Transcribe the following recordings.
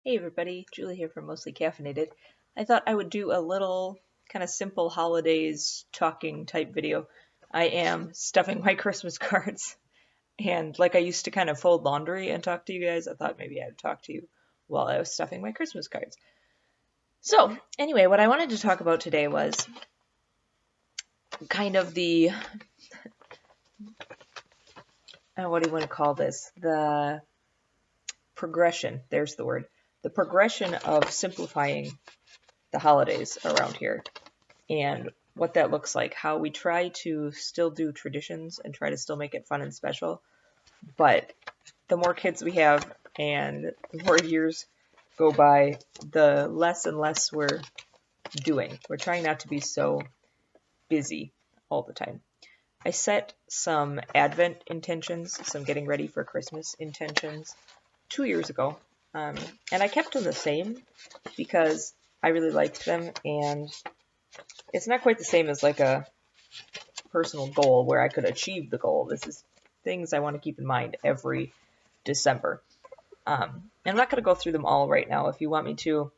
Hey everybody, Julie here from Mostly Caffeinated. I thought I would do a little kind of simple holidays talking type video. I am stuffing my Christmas cards, and like I used to kind of fold laundry and talk to you guys, I thought maybe I'd talk to you while I was stuffing my Christmas cards. So, anyway, what I wanted to talk about today was kind of the, what do you want to call this? The progression, there's the word. The progression of simplifying the holidays around here and what that looks like, how we try to still do traditions and try to still make it fun and special. But the more kids we have and the more years go by, the less and less we're doing. We're trying not to be so busy all the time. I set some Advent intentions, some getting ready for Christmas intentions 2 years ago. And I kept them the same because I really liked them, and it's not quite the same as like a personal goal where I could achieve the goal. This is things I want to keep in mind every December. And I'm not going to go through them all right now. If you want me to,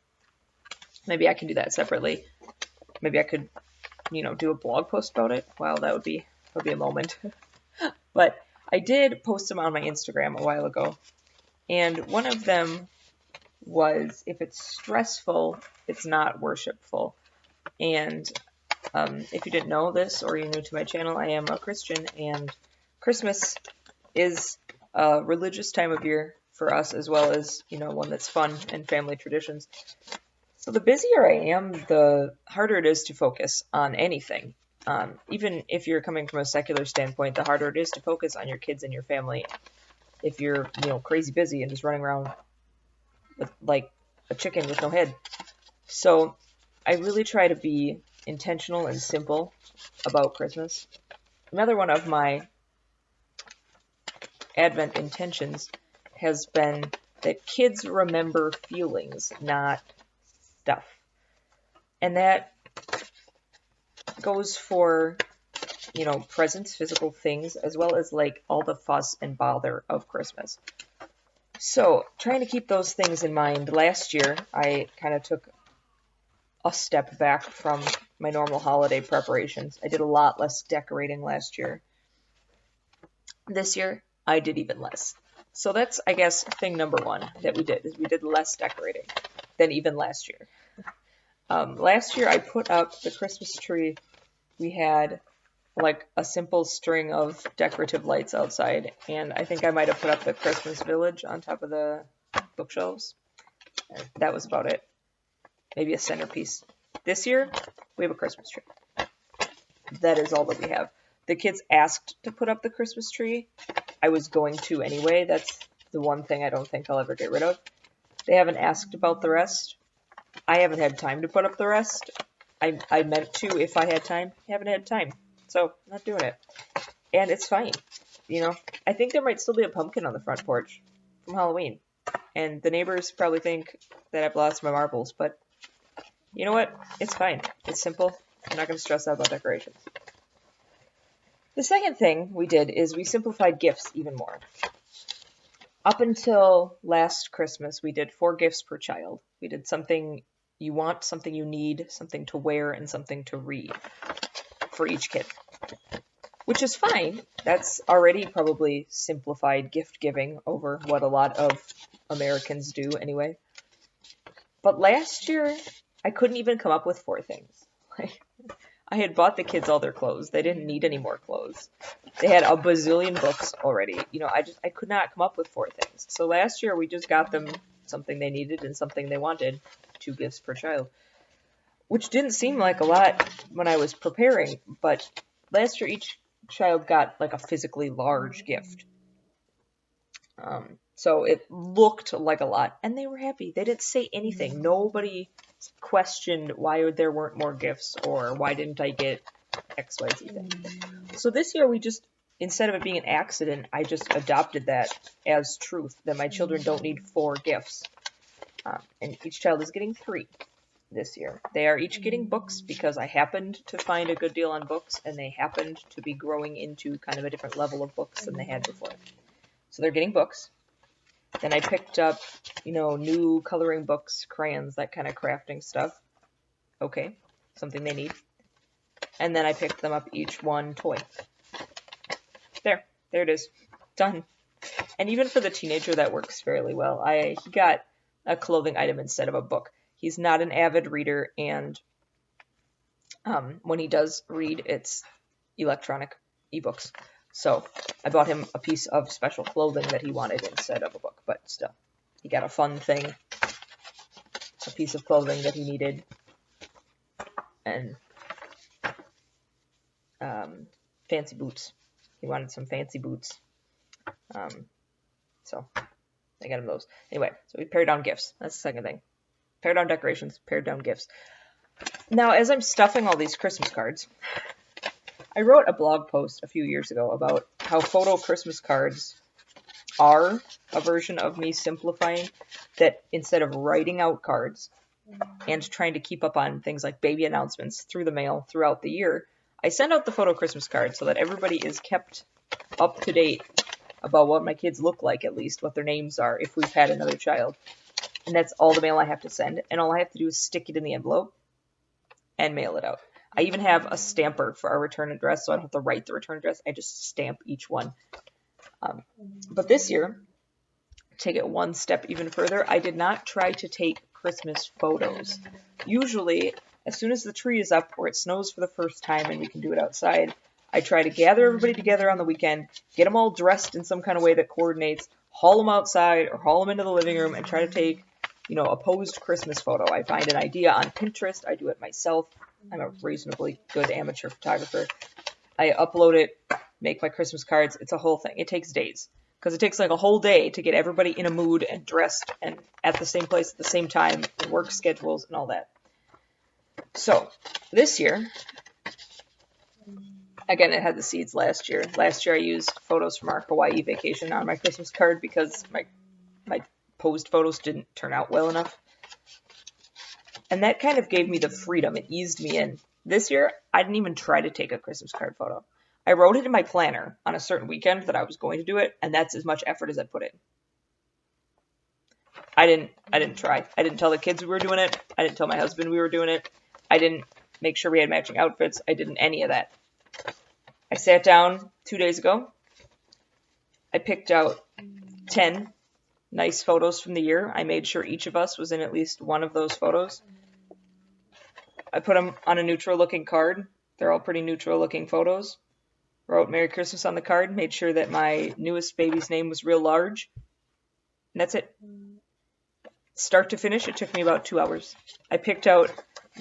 maybe I can do that separately. Maybe I could, do a blog post about it. Wow, that would be a moment. But I did post them on my Instagram a while ago. And one of them was, if it's stressful, it's not worshipful. And if you didn't know this or you're new to my channel, I am a Christian, and Christmas is a religious time of year for us, as well as, one that's fun and family traditions. So the busier I am, the harder it is to focus on anything. Even if you're coming from a secular standpoint, the harder it is to focus on your kids and your family if you're, crazy busy and just running around with, like a chicken with no head. So I really try to be intentional and simple about Christmas. Another one of my Advent intentions has been that kids remember feelings, not stuff. And that goes for, presents, physical things, as well as like all the fuss and bother of Christmas. So trying to keep those things in mind, last year I kind of took a step back from my normal holiday preparations. I did a lot less decorating last year. This year, I did even less. So that's, I guess, thing number one that we did, is we did less decorating than even last year. Last year, I put up the Christmas tree. We had like a simple string of decorative lights outside, and I think I might have put up the Christmas village on top of the bookshelves. That was about it. Maybe a centerpiece. This year, we have a Christmas tree. That is all that we have. The kids asked to put up the Christmas tree. I was going to anyway. That's the one thing I don't think I'll ever get rid of. They haven't asked about the rest. I haven't had time to put up the rest. I meant to if I had time. I haven't had time. So, I'm not doing it. And it's fine. I think there might still be a pumpkin on the front porch from Halloween. And the neighbors probably think that I've lost my marbles, but you know what? It's fine. It's simple. I'm not going to stress out about decorations. The second thing we did is we simplified gifts even more. Up until last Christmas, we did 4 gifts per child. We did something you want, something you need, something to wear, and something to read for each kid. Which is fine. That's already probably simplified gift giving over what a lot of Americans do anyway. But last year, I couldn't even come up with 4 things. I had bought the kids all their clothes. They didn't need any more clothes. They had a bazillion books already. I could not come up with 4 things. So last year we just got them something they needed and something they wanted, 2 gifts per child, which didn't seem like a lot when I was preparing, but last year each child got like a physically large gift. So it looked like a lot, and they were happy. They didn't say anything. Nobody questioned why there weren't more gifts or why didn't I get XYZ thing. So this year we just, instead of it being an accident, I just adopted that as truth, that my children don't need 4 gifts. And each child is getting 3 this year. They are each getting books because I happened to find a good deal on books, and they happened to be growing into kind of a different level of books than they had before. So they're getting books. Then I picked up, new coloring books, crayons, that kind of crafting stuff. Okay, something they need. And then I picked them up each one toy. There it is. Done. And even for the teenager, that works fairly well. He got a clothing item instead of a book. He's not an avid reader, and when he does read, it's electronic ebooks. So I bought him a piece of special clothing that he wanted instead of a book, but still, he got a fun thing, a piece of clothing that he needed, and fancy boots. He wanted some fancy boots. So I got him those. Anyway, so we pared down gifts. That's the second thing. Pared down decorations, pared down gifts. Now, as I'm stuffing all these Christmas cards, I wrote a blog post a few years ago about how photo Christmas cards are a version of me simplifying, that instead of writing out cards and trying to keep up on things like baby announcements through the mail throughout the year, I send out the photo Christmas cards so that everybody is kept up to date about what my kids look like, at least what their names are if we've had another child. And that's all the mail I have to send, and all I have to do is stick it in the envelope and mail it out. I even have a stamper for our return address, so I don't have to write the return address. I just stamp each one. But this year, take it one step even further, I did not try to take Christmas photos. Usually, as soon as the tree is up or it snows for the first time and we can do it outside, I try to gather everybody together on the weekend, get them all dressed in some kind of way that coordinates, haul them outside or haul them into the living room and try to take, a posed Christmas photo. I find an idea on Pinterest. I do it myself. I'm a reasonably good amateur photographer. I upload it, make my Christmas cards. It's a whole thing. It takes days because it takes like a whole day to get everybody in a mood and dressed and at the same place at the same time, and work schedules and all that. So this year, again, it had the seeds last year. Last year I used photos from our Hawaii vacation on my Christmas card because my posed photos didn't turn out well enough. And that kind of gave me the freedom. It eased me in. This year, I didn't even try to take a Christmas card photo. I wrote it in my planner on a certain weekend that I was going to do it, and that's as much effort as I put in. I didn't try. I didn't tell the kids we were doing it. I didn't tell my husband we were doing it. I didn't make sure we had matching outfits. I didn't any of that. I sat down 2 days ago. I picked out 10 nice photos from the year. I made sure each of us was in at least one of those photos. I put them on a neutral looking card. They're all pretty neutral looking photos. Wrote Merry Christmas on the card. Made sure that my newest baby's name was real large. And that's it. Start to finish, it took me about 2 hours. I picked out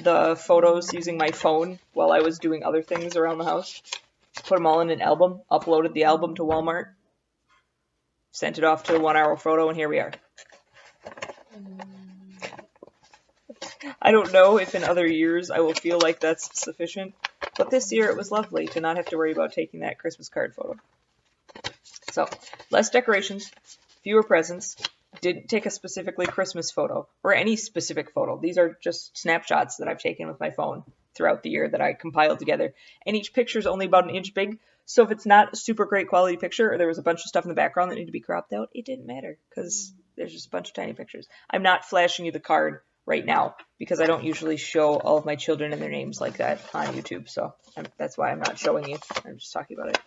the photos using my phone while I was doing other things around the house. Put them all in an album. Uploaded the album to Walmart. Sent it off to the 1 hour photo, and here we are. I don't know if in other years I will feel like that's sufficient, but this year it was lovely to not have to worry about taking that Christmas card photo. So, less decorations, fewer presents, didn't take a specifically Christmas photo, or any specific photo. These are just snapshots that I've taken with my phone throughout the year that I compiled together, and each picture is only about an inch big, so if it's not a super great quality picture, or there was a bunch of stuff in the background that needed to be cropped out, it didn't matter, because there's just a bunch of tiny pictures. I'm not flashing you the card right now, because I don't usually show all of my children and their names like that on YouTube, so that's why I'm not showing you. I'm just talking about it.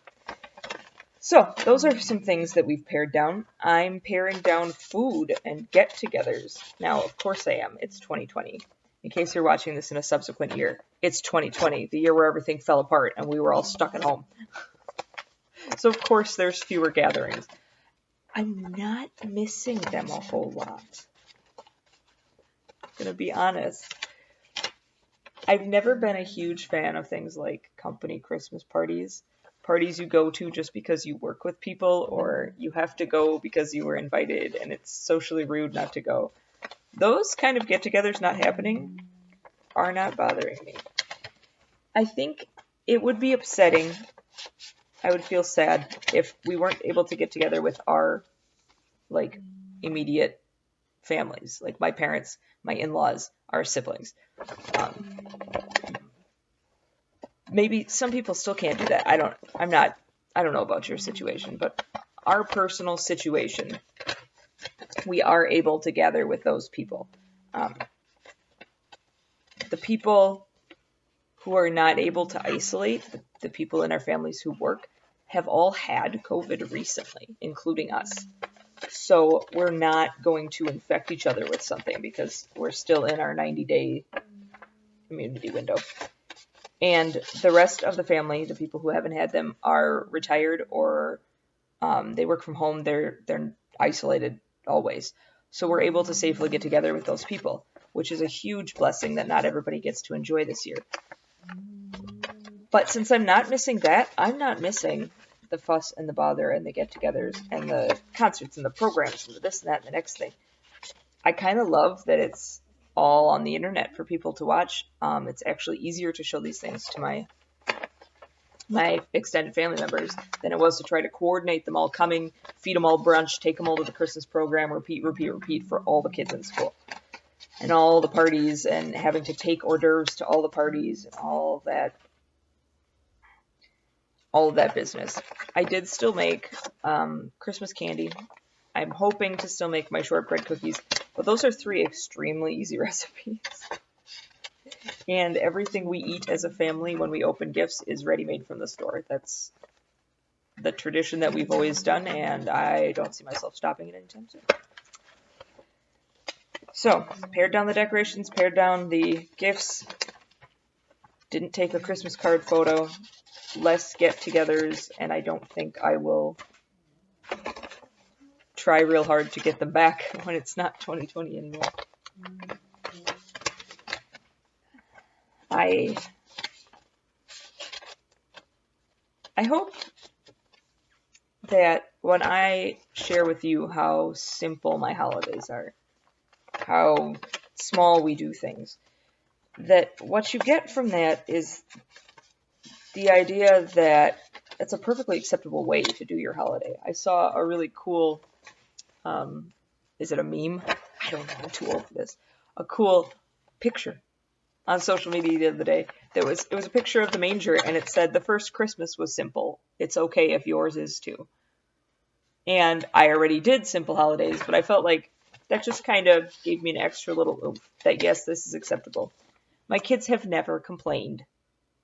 So, those are some things that we've pared down. I'm paring down food and get-togethers. Now, of course I am. It's 2020. In case you're watching this in a subsequent year, it's 2020, the year where everything fell apart and we were all stuck at home. So, of course, there's fewer gatherings. I'm not missing them a whole lot. I'm gonna be honest. I've never been a huge fan of things like company Christmas parties. Parties you go to just because you work with people, or you have to go because you were invited and it's socially rude not to go. Those kind of get-togethers not happening are not bothering me. I think it would be upsetting. I would feel sad if we weren't able to get together with our, immediate families, like my parents, my in-laws, our siblings. Maybe some people still can't do that. I don't know about your situation, but our personal situation, we are able to gather with those people. The people who are not able to isolate, the people in our families who work, have all had COVID recently, including us. So we're not going to infect each other with something because we're still in our 90-day immunity window. And the rest of the family, the people who haven't had them, are retired or they work from home. They're isolated always. So we're able to safely get together with those people, which is a huge blessing that not everybody gets to enjoy this year. But since I'm not missing that, I'm not missing the fuss and the bother and the get-togethers and the concerts and the programs and the this and that and the next thing. I kind of love that it's all on the internet for people to watch. It's actually easier to show these things to my extended family members than it was to try to coordinate them all coming, feed them all brunch, take them all to the Christmas program, repeat for all the kids in school. And all the parties and having to take hors d'oeuvres to all the parties and all of that business. I did still make Christmas candy. I'm hoping to still make my shortbread cookies, but those are 3 extremely easy recipes. And everything we eat as a family when we open gifts is ready-made from the store. That's the tradition that we've always done, and I don't see myself stopping it anytime soon. So, pared down the decorations, pared down the gifts, didn't take a Christmas card photo, less get-togethers, and I don't think I will try real hard to get them back when it's not 2020 anymore. I hope that when I share with you how simple my holidays are, how small we do things, that what you get from that is the idea that it's a perfectly acceptable way to do your holiday. I saw a really cool, is it a meme? I don't know, I'm too old for this. A cool picture on social media the other day. It was a picture of the manger, and it said, "The first Christmas was simple. It's okay if yours is too." And I already did simple holidays, but I felt like that just kind of gave me an extra little oomph that, yes, this is acceptable. My kids have never complained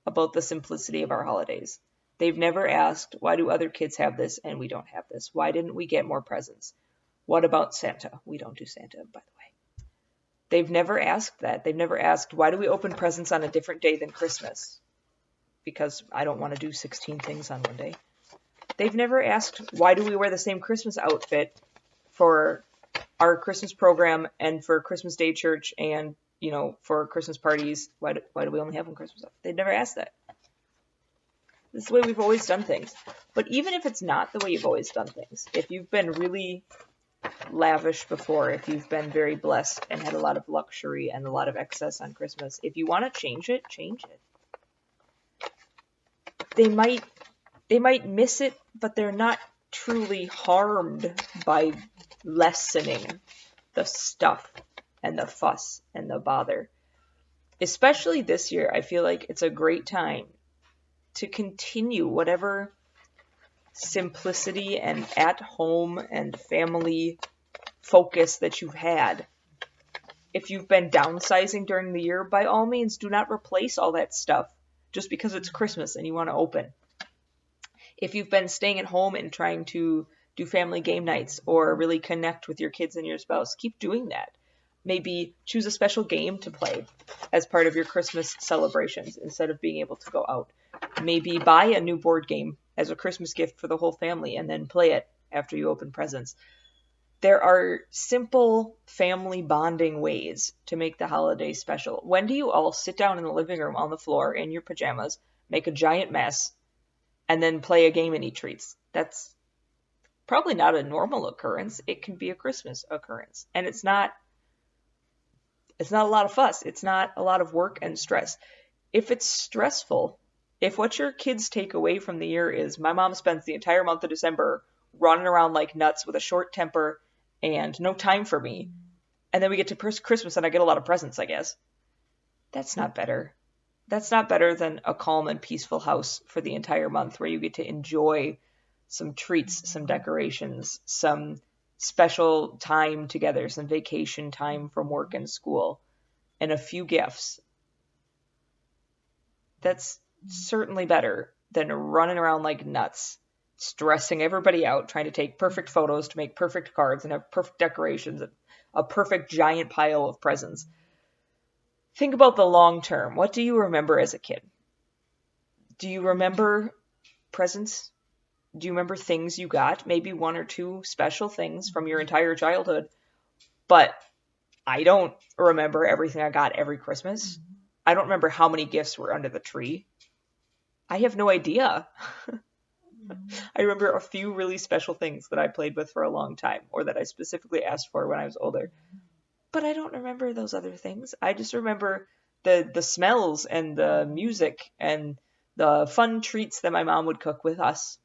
about the simplicity of our holidays. They've never asked, why do other kids have this and we don't have this? Why didn't we get more presents? What about Santa? We don't do Santa, by the way. They've never asked that. They've never asked, why do we open presents on a different day than Christmas? Because I don't want to do 16 things on one day. They've never asked, why do we wear the same Christmas outfit for our Christmas program and for Christmas Day church and, for Christmas parties? Why do we only have one Christmas outfit? They've never asked that. This is the way we've always done things. But even if it's not the way you've always done things, if you've been really lavish before, if you've been very blessed and had a lot of luxury and a lot of excess on Christmas, if you want to change it, change it. They might miss it, but they're not truly harmed by lessening the stuff and the fuss and the bother. Especially this year, I feel like it's a great time to continue whatever simplicity and at home and family focus that you've had. If you've been downsizing during the year, by all means, do not replace all that stuff just because it's Christmas and you want to open. If you've been staying at home and trying to do family game nights or really connect with your kids and your spouse, keep doing that. Maybe choose a special game to play as part of your Christmas celebrations instead of being able to go out. Maybe buy a new board game as a Christmas gift for the whole family and then play it after you open presents. There are simple family bonding ways to make the holiday special. When do you all sit down in the living room on the floor in your pajamas, make a giant mess, and then play a game and eat treats? That's probably not a normal occurrence. It can be a Christmas occurrence. And it's not a lot of fuss. It's not a lot of work and stress. If it's stressful, if what your kids take away from the year is my mom spends the entire month of December running around like nuts with a short temper and no time for me, and then we get to Christmas and I get a lot of presents, I guess, that's not better. That's not better than a calm and peaceful house for the entire month where you get to enjoy some treats, some decorations, some special time together, some vacation time from work and school, and a few gifts. That's certainly better than running around like nuts, stressing everybody out, trying to take perfect photos to make perfect cards and have perfect decorations, a perfect giant pile of presents. Think about the long term. What do you remember as a kid? Do you remember presents? Do you remember things you got? Maybe one or two special things from your entire childhood. But I don't remember everything I got every Christmas. I don't remember how many gifts were under the tree. I have no idea. I remember a few really special things that I played with for a long time, or that I specifically asked for when I was older. But I don't remember those other things. I just remember the smells and the music and the fun treats that my mom would cook with us.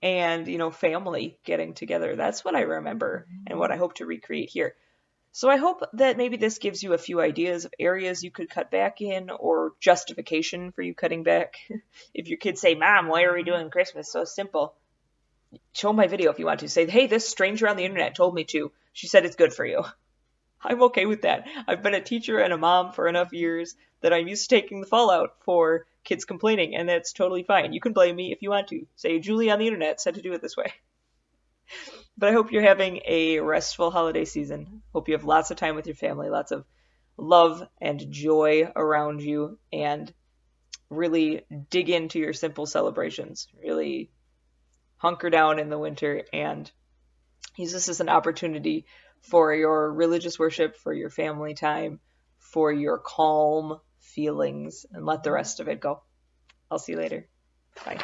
And, family getting together. That's what I remember and what I hope to recreate here. So I hope that maybe this gives you a few ideas of areas you could cut back in, or justification for you cutting back. If your kids say, Mom, why are we doing Christmas so simple? Show my video if you want to. Say, hey, this stranger on the internet told me to. She said it's good for you. I'm okay with that. I've been a teacher and a mom for enough years that I'm used to taking the fallout for kids complaining, and that's totally fine. You can blame me if you want to. Say, Julie on the internet said to do it this way. But I hope you're having a restful holiday season. Hope you have lots of time with your family, lots of love and joy around you, and really dig into your simple celebrations. Really hunker down in the winter and use this as an opportunity for your religious worship, for your family time, for your calm feelings, and let the rest of it go. I'll see you later. Bye.